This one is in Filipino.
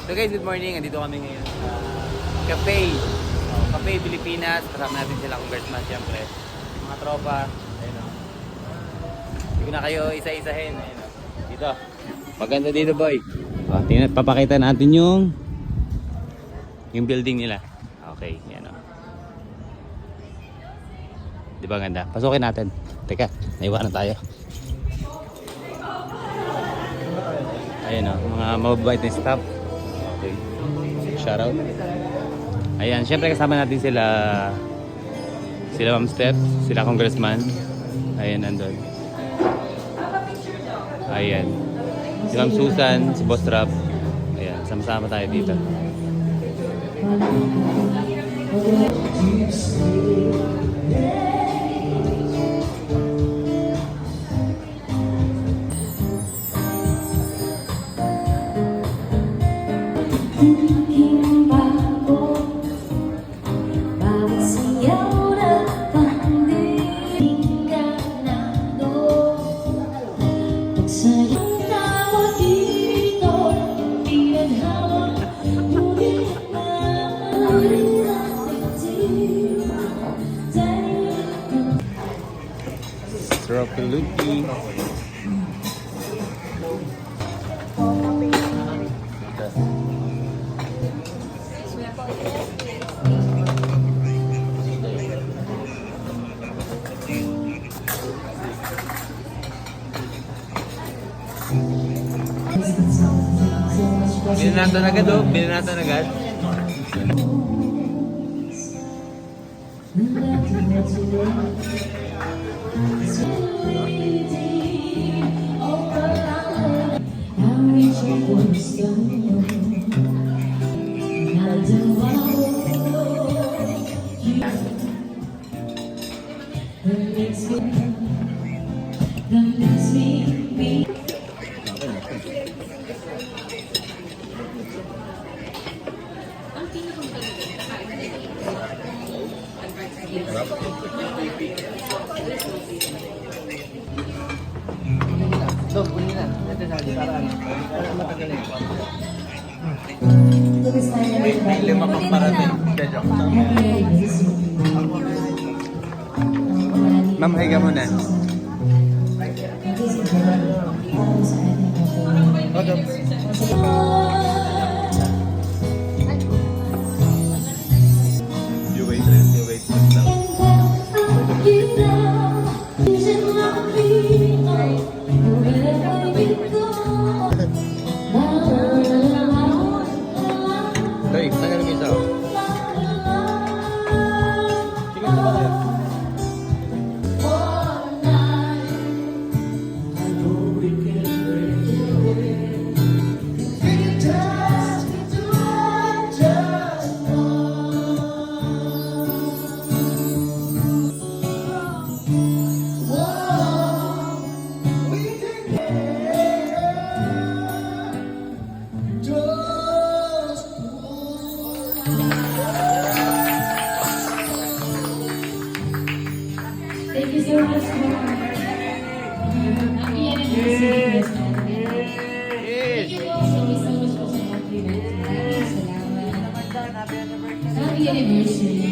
So guys, good morning. Andito kami ngayon sa Cafe. Cafe Pilipinas. Kasama natin sila congressman syempre. Mga tropa. Ayun o. Hindi ko na kayo isa-isahin. Ayun o. Dito. Maganda dito boy. Tingnan, papakita natin yung building nila. Okay, yan o. Di ba ganda? Pasukin natin. Teka, naiwanan tayo. Ayan o, mga mababait na staff. Okay. Shoutout. Ayan, syempre kasama natin sila Ma'am Steph, sila Congressman. Ayan, nandun. Ayan. Si Ma'am Susan, si Boss Rap. Ayan, sama-sama tayo dito. Tropuluti. Bilhin natin agad oh, bilhin natin agad. So, kunin na. Ito na, para matagal eh. May lima pang parating. Ma'am, higa muna. You wait. Hey, tagal mo isa. Sige na ba kayo? Thank you so much. Happy anniversary. Thank you so much for sa compliment. Salamat. Happy anniversary.